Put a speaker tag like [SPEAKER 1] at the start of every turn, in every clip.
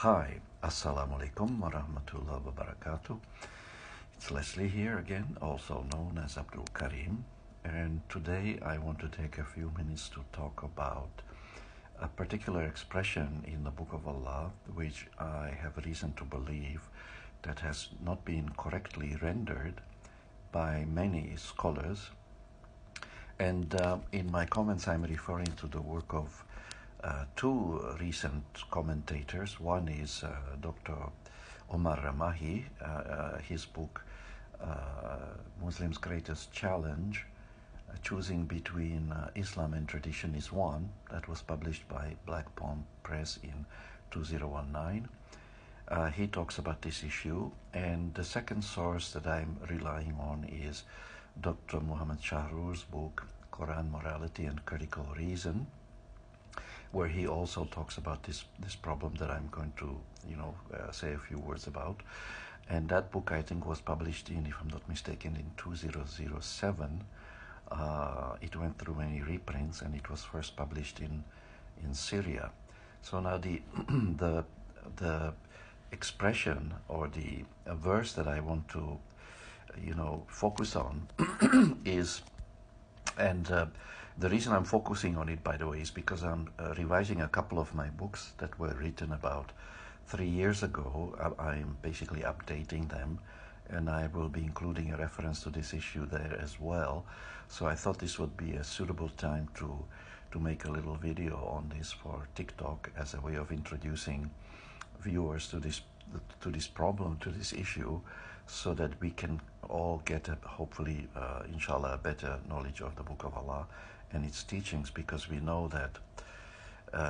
[SPEAKER 1] Hi, Assalamu alaikum wa rahmatullahi wa barakatuh. It's Leslie here again, also known as Abdul Karim, and today I want to take a few minutes to talk about a particular expression in the Book of Allah, which I have reason to believe that has not been correctly rendered by many scholars. And in my comments, I'm referring to the work of two recent commentators. One is Dr. Omar Ramahi, his book Muslims' Greatest Challenge, Choosing Between Islam and Tradition is One, that was published by Black Palm Press in 2019. He talks about this issue, and the second source that I'm relying on is Dr. Muhammad Shahrur's book, Quran, Morality and Critical Reason, where he also talks about this problem that I'm going to, say a few words about. And that book, I think, was published in, if I'm not mistaken, in 2007. It went through many reprints, and it was first published in Syria. So now the the expression or the verse that I want to, focus on is, and the reason I'm focusing on it, by the way, is because I'm revising a couple of my books that were written about 3 years ago. I'm basically updating them, and I will be including a reference to this issue there as well. So I thought this would be a suitable time to make a little video on this for TikTok as a way of introducing viewers to this problem, to this issue, so that we can all get hopefully, inshallah, a better knowledge of the Book of Allah and its teachings, because we know that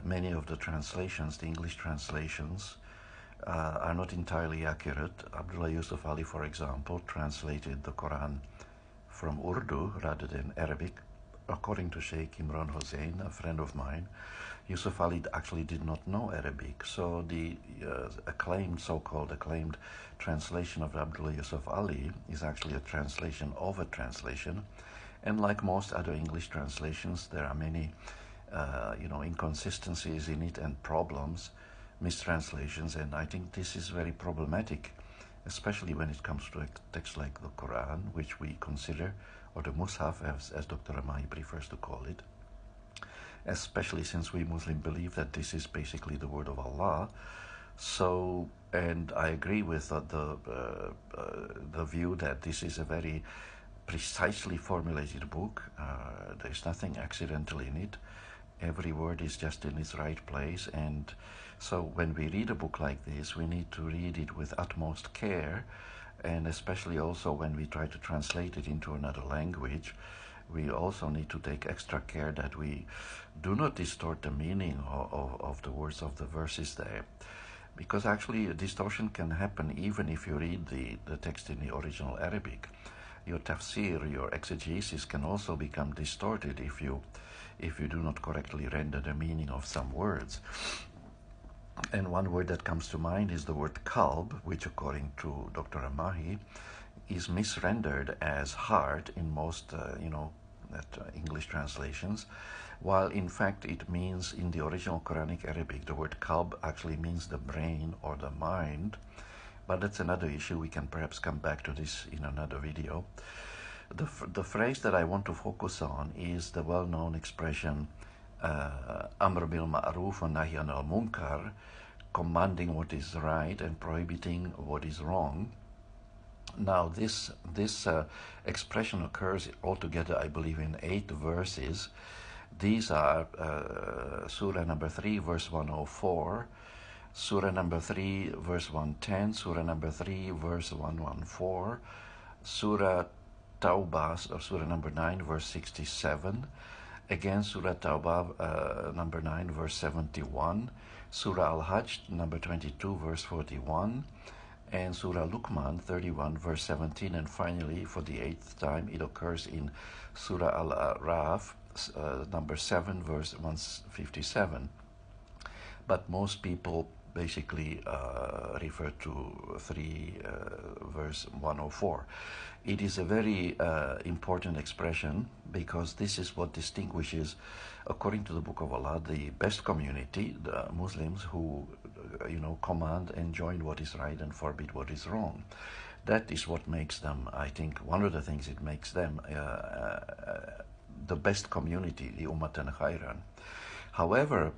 [SPEAKER 1] many of the translations, the English translations, are not entirely accurate. Abdullah Yusuf Ali, for example, translated the Quran from Urdu rather than Arabic. According to Sheikh Imran Hussein, a friend of mine, Yusuf Ali actually did not know Arabic. So the so-called acclaimed translation of Abdullah Yusuf Ali is actually a translation of a translation. And like most other English translations, there are many, inconsistencies in it and problems, mistranslations. And I think this is very problematic, especially when it comes to a text like the Quran, which we consider, or the Mus'haf, as Dr. Ramai prefers to call it, especially since we Muslims believe that this is basically the word of Allah. So, and I agree with the view that this is a very precisely formulated book. There's nothing accidental in it. Every word is just in its right place. And so when we read a book like this, we need to read it with utmost care, and especially also when we try to translate it into another language, we also need to take extra care that we do not distort the meaning of the words of the verses there. Because actually a distortion can happen even if you read the text in the original Arabic. Your tafsir, your exegesis can also become distorted if you do not correctly render the meaning of some words. And one word that comes to mind is the word kalb, which according to Dr. Amahi is misrendered as heart in most English translations, while in fact it means, in the original Quranic Arabic, the word kalb actually means the brain or the mind. But that's another issue. We can perhaps come back to this in another video. The phrase that I want to focus on is the well-known expression Amr bil Ma'ruf wa Nahy anil Munkar, commanding what is right and prohibiting what is wrong. Now this expression occurs altogether, I believe, in 8 verses. These are Surah number 3, verse 104, Surah number 3, verse 110, Surah number 3, verse 114, Surah Tawbah, or Surah number 9, verse 67, again Surah Tawbah number 9, verse 71, Surah Al-Hajj number 22, verse 41, and Surah Luqman 31, verse 17, and finally, for the 8th time, it occurs in Surah Al-Araf number 7, verse 157. But most people basically refer to 3, verse 104. It is a very important expression, because this is what distinguishes, according to the Book of Allah, the best community, the Muslims who command, enjoin what is right and forbid what is wrong. That is what makes them, I think, one of the things it makes them the best community, the Ummatan Khairan. However,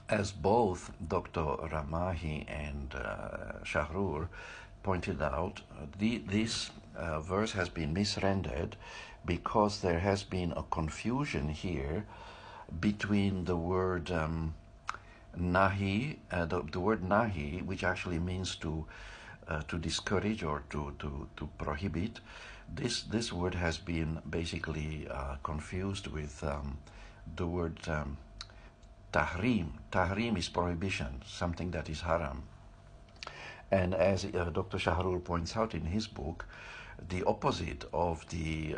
[SPEAKER 1] as both Dr. Ramahi and Shahrur pointed out, this verse has been misrendered because there has been a confusion here between the word nahi, the word nahi, which actually means to discourage or to prohibit. This word has been basically confused with the word tahrim. Tahrim is prohibition, something that is haram. And as Dr. Shahrul points out in his book, the opposite of the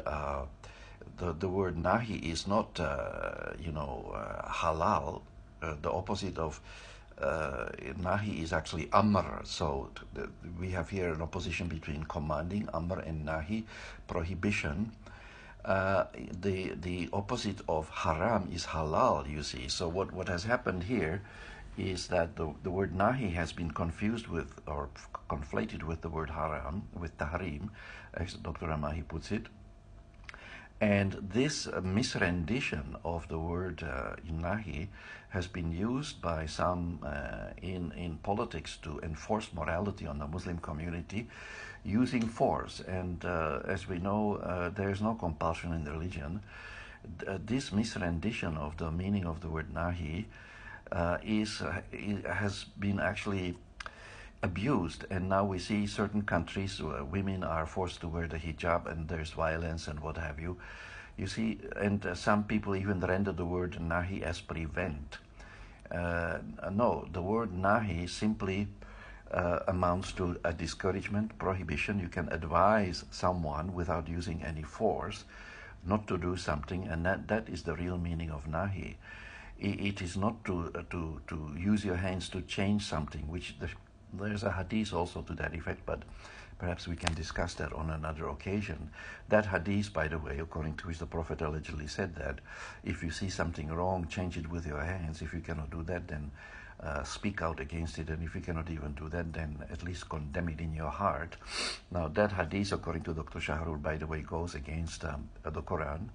[SPEAKER 1] word nahi is not halal. The opposite of nahi is actually amr. So we have here an opposition between commanding, amr, and nahi, prohibition. The opposite of haram is halal, you see. So what has happened here is that the word nahi has been confused with or conflated with the word haram, with tahrim, as Dr. Ramahi puts it. And this misrendition of the word nahi has been used by some in politics to enforce morality on the Muslim community using force. And as we know, there is no compulsion in religion. This misrendition of the meaning of the word nahi has been actually abused, and now we see certain countries where women are forced to wear the hijab and there's violence and what have you. You see, and some people even render the word nahi as prevent. No, the word nahi simply amounts to a discouragement, prohibition. You can advise someone without using any force not to do something, and that is the real meaning of nahi. It is not to use your hands to change something, which there's a hadith also to that effect, but perhaps we can discuss that on another occasion. That hadith, by the way, according to which the Prophet allegedly said that if you see something wrong, change it with your hands. If you cannot do that, then speak out against it. And if you cannot even do that, then at least condemn it in your heart. Now, that hadith, according to Dr. Shahrul, by the way, goes against the Quran,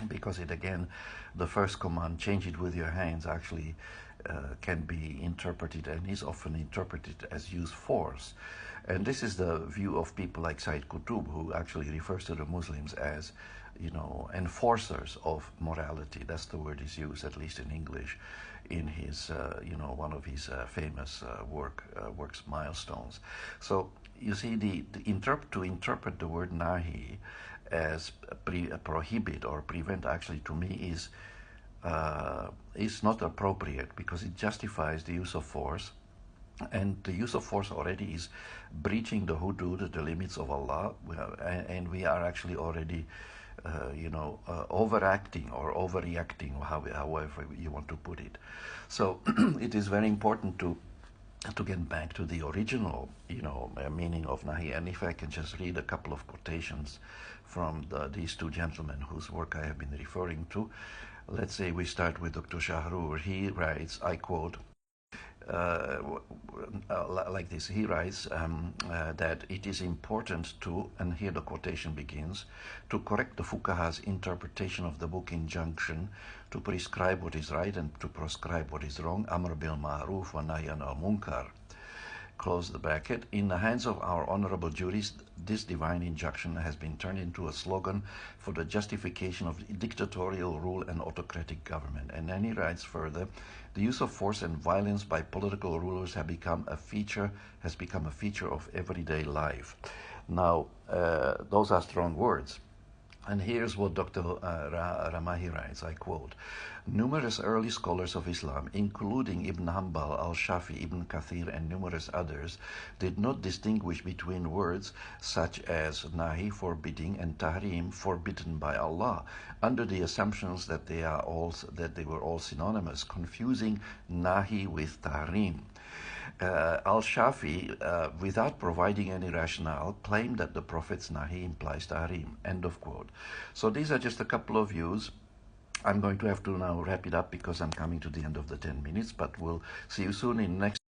[SPEAKER 1] because it again, the first command, change it with your hands, actually can be interpreted and is often interpreted as use force. And this is the view of people like Sayyid Qutb, who actually refers to the Muslims as, enforcers of morality. That's the word is used, at least in English, in his, one of his famous works, Milestones. So you see, to interpret the word nahi as prohibit or prevent, actually, to me is not appropriate, because it justifies the use of force, and the use of force already is breaching the hudud, the limits of Allah, and we are actually already overacting or overreacting, however you want to put it. So it is very important to get back to the original, meaning of nahi. And if I can just read a couple of quotations from these two gentlemen whose work I have been referring to. Let's say we start with Dr. Shahrur. He writes, I quote, like this. He writes that it is important to, and here the quotation begins, to correct the Fuqaha's interpretation of the book injunction to prescribe what is right and to proscribe what is wrong, Amr bil Ma'ruf wa Nahyan al Munkar. Close the bracket. In the hands of our honorable juries, this divine injunction has been turned into a slogan for the justification of dictatorial rule and autocratic government. And then he writes further, the use of force and violence by political rulers has become a feature of everyday life. Now, those are strong words. And here's what Dr. Ramahi writes, I quote, numerous early scholars of Islam, including Ibn Hanbal, Al-Shafi, Ibn Kathir, and numerous others, did not distinguish between words such as nahi, forbidding, and tahrim, forbidden by Allah, under the assumptions that they were all synonymous, confusing nahi with tahrim. Al-Shafi, without providing any rationale, claimed that the Prophet's nahi implies tahrim. End of quote. So these are just a couple of views. I'm going to have to now wrap it up because I'm coming to the end of the 10 minutes, but we'll see you soon in next